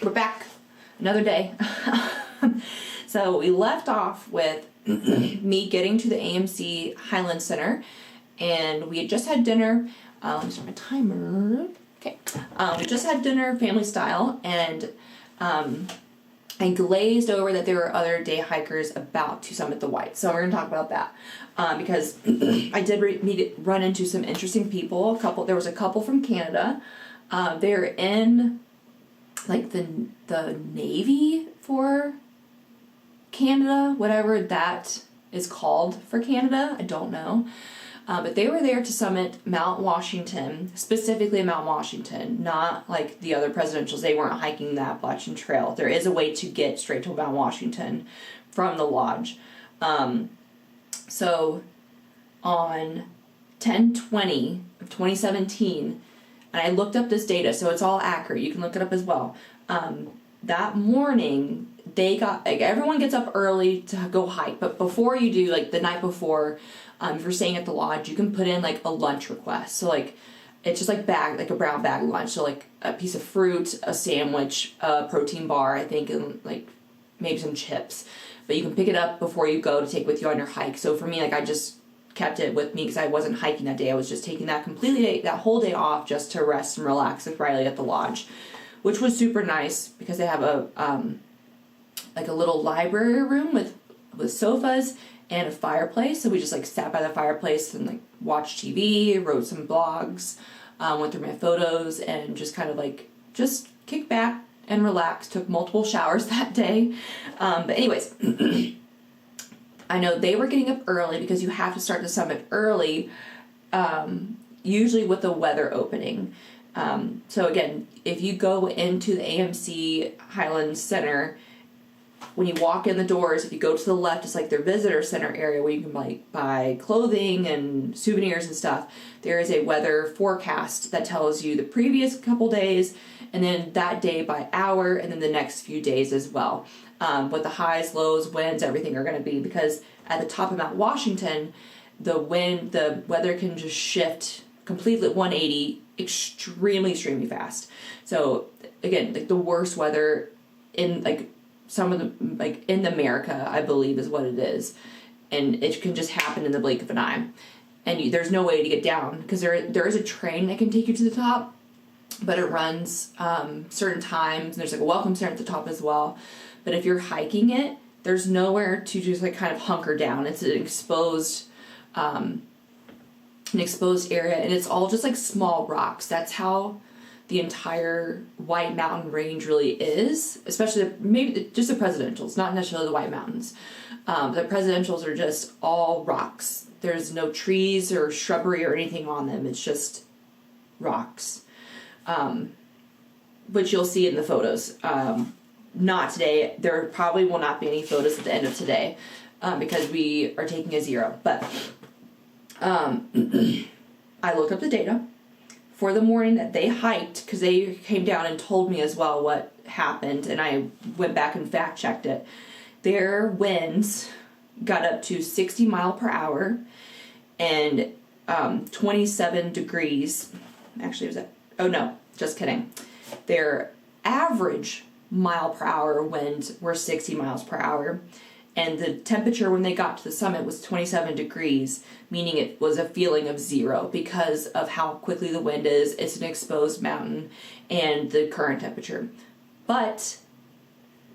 we're back. Another day. So we left off with me getting to the AMC Highlands Center, and we had just had dinner. Let me start my timer. Okay. We just had dinner, family style, and I glazed over that there were other day hikers about to summit the White. So we're going to talk about that because I did run into some interesting people. There was a couple from Canada. They're in like the Navy for Canada, whatever that is called for Canada. I don't know. But they were there to summit Mount Washington, specifically Mount Washington, not like the other presidentials. They weren't hiking the Appalachian Trail. There is a way to get straight to Mount Washington from the lodge. So on 10/20 of 2017, and I looked up this data, so it's all accurate. You can look it up as well. That morning, everyone gets up early to go hike, but before you do, like the night before, if you're staying at the lodge, you can put in like a lunch request. So like, it's just like a brown bag lunch. So like a piece of fruit, a sandwich, a protein bar, I think, and like maybe some chips. But you can pick it up before you go to take with you on your hike. So for me, like I just kept it with me because I wasn't hiking that day. I was just taking that whole day off just to rest and relax with Riley at the lodge, which was super nice because they have a like a little library room with sofas and a fireplace. So we just like sat by the fireplace and like watched TV, wrote some blogs, went through my photos, and just kind of like just kicked back and relaxed. Took multiple showers that day. But anyways, I know they were getting up early because you have to start the summit early, usually with the weather opening. So again, if you go into the AMC Highlands Center, when you walk in the doors, if you go to the left, it's like their visitor center area where you can like buy clothing and souvenirs and stuff. There is a weather forecast that tells you the previous couple days, and then that day by hour, and then the next few days as well. What the highs, lows, winds, everything are going to be, because at the top of Mount Washington, the weather can just shift completely 180 extremely fast. So again, like the worst weather in like some of the like in America, I believe, is what it is, and it can just happen in the blink of an eye, and there's no way to get down because there is a train that can take you to the top, but it runs certain times, and there's like a welcome center at the top as well. But if you're hiking it, there's nowhere to just like kind of hunker down. It's an exposed area, and it's all just like small rocks. That's how the entire White Mountain range really is, especially maybe just the presidentials, not necessarily the White Mountains. The presidentials are just all rocks. There's no trees or shrubbery or anything on them. It's just rocks, which you'll see in the photos. Not today. There probably will not be any photos at the end of today because we are taking a zero. But I looked up the data for the morning that they hiked, because they came down and told me as well what happened, and I went back and fact checked it. Their winds got up to 60 mile per hour and 27 degrees. Actually, just kidding. Their average mile per hour winds were 60 miles per hour. And the temperature when they got to the summit was 27 degrees, meaning it was a feeling of zero because of how quickly the wind is. It's an exposed mountain and the current temperature. But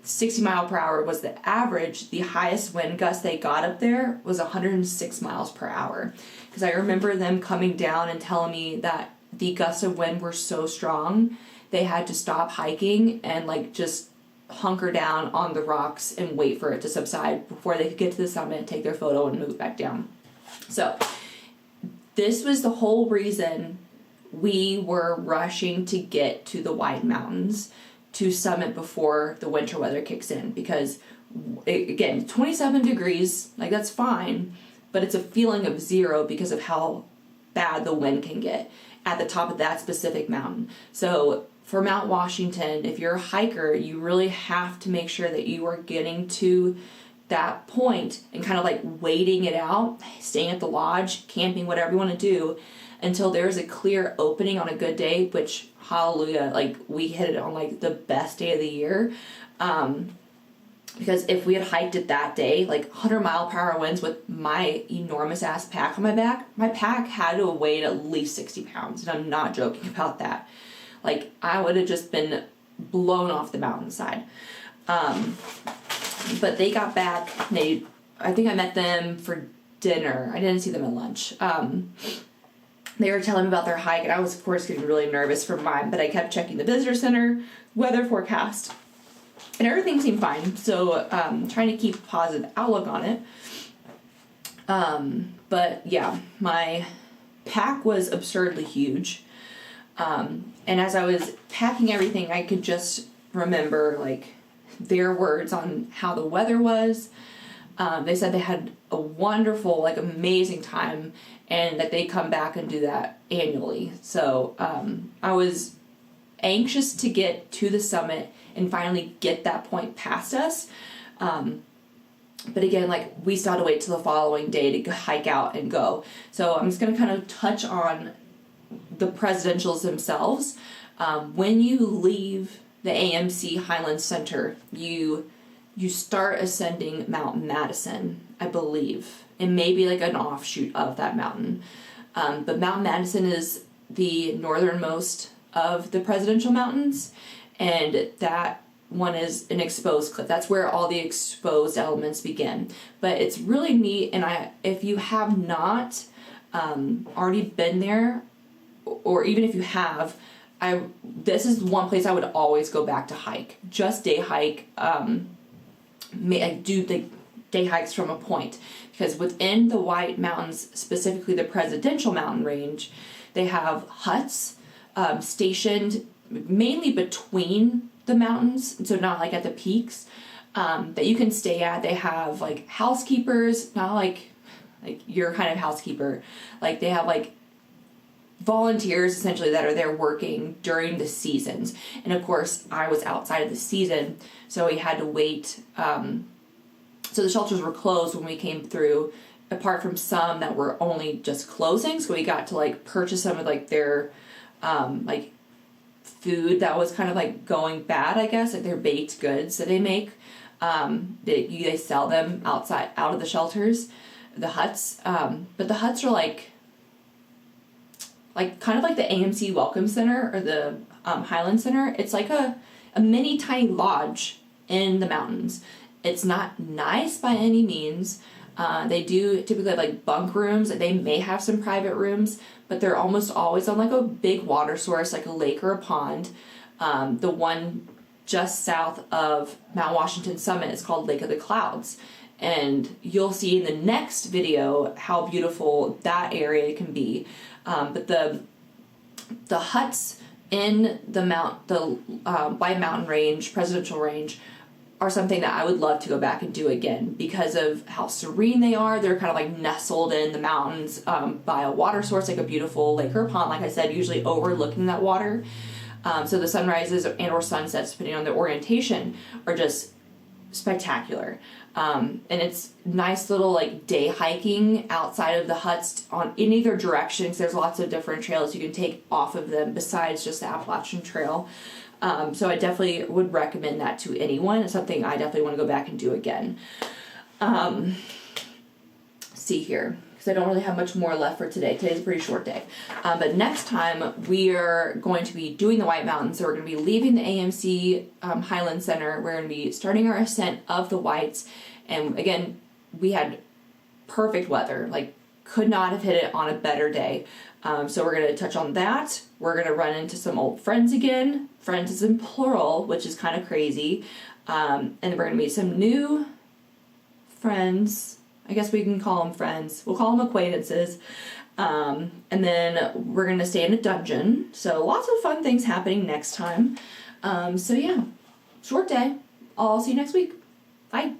60 mile per hour was the average. The highest wind gust they got up there was 106 miles per hour. Because I remember them coming down and telling me that the gusts of wind were so strong, they had to stop hiking and like just hunker down on the rocks and wait for it to subside before they could get to the summit and take their photo and move back down. So this was the whole reason we were rushing to get to the White Mountains to summit before the winter weather kicks in, because again, 27 degrees, like that's fine, but it's a feeling of zero because of how bad the wind can get at the top of that specific mountain. So for Mount Washington, if you're a hiker, you really have to make sure that you are getting to that point and kind of like waiting it out, staying at the lodge, camping, whatever you want to do, until there's a clear opening on a good day, which, hallelujah, like we hit it on like the best day of the year. Because if we had hiked it that day, like 100-mile-per-hour winds with my enormous ass pack on my pack had to have weighed at least 60 pounds, and I'm not joking about that. Like, I would have just been blown off the mountainside. But they got back, I think I met them for dinner. I didn't see them at lunch. They were telling me about their hike, and I was, of course, getting really nervous for mine, but I kept checking the visitor center weather forecast, and everything seemed fine. So, trying to keep a positive outlook on it. But yeah, my pack was absurdly huge. And as I was packing everything, I could just remember, like, their words on how the weather was. They said they had a wonderful, like, amazing time, and that they come back and do that annually. So, I was anxious to get to the summit and finally get that point past us. But again, like, we still had to wait till the following day to hike out and go. So I'm just going to kind of touch on the presidentials themselves. When you leave the AMC Highlands Center, you start ascending Mount Madison, I believe. It may be like an offshoot of that mountain. But Mount Madison is the northernmost of the presidential mountains, and that one is an exposed cliff. That's where all the exposed elements begin. But it's really neat, and if you have not already been there, or even if you have, this is one place I would always go back to hike. Just day hike. I do the day hikes from a point, because within the White Mountains, specifically the Presidential Mountain Range, they have huts stationed mainly between the mountains, so not like at the peaks, that you can stay at. They have like housekeepers, not like your kind of housekeeper. Like, they have like volunteers essentially that are there working during the seasons. And of course, I was outside of the season, so we had to wait. So the shelters were closed when we came through, apart from some that were only just closing. So we got to like purchase some of like their like food that was kind of like going bad, I guess, like their baked goods that they make. They sell them outside, out of the shelters, the huts. But the huts are like kind of like the AMC Welcome Center or the Highland Center. It's like a mini tiny lodge in the mountains. It's not nice by any means. They do typically have like bunk rooms. They may have some private rooms, but they're almost always on like a big water source, like a lake or a pond. The one just south of Mount Washington Summit is called Lake of the Clouds. And you'll see in the next video how beautiful that area can be. But the huts in the White Mountain Range, Presidential Range, are something that I would love to go back and do again because of how serene they are. They're kind of like nestled in the mountains by a water source, like a beautiful lake or pond, like I said, usually overlooking that water. So the sunrises and or sunsets, depending on the orientation, are just spectacular. And it's nice little like day hiking outside of the huts in either direction, because there's lots of different trails you can take off of them besides just the Appalachian Trail. So I definitely would recommend that to anyone. It's something I definitely want to go back and do again. See here, because I don't really have much more left for today. Today's a pretty short day. But next time we are going to be doing the White Mountains. So we're going to be leaving the AMC Highland Center. We're going to be starting our ascent of the Whites. And again, we had perfect weather. Like, could not have hit it on a better day. So we're going to touch on that. We're going to run into some old friends again. Friends is in plural, which is kind of crazy. And we're going to meet some new friends. I guess we can call them friends. We'll call them acquaintances. And then we're going to stay in a dungeon. So lots of fun things happening next time. So yeah, short day. I'll see you next week. Bye.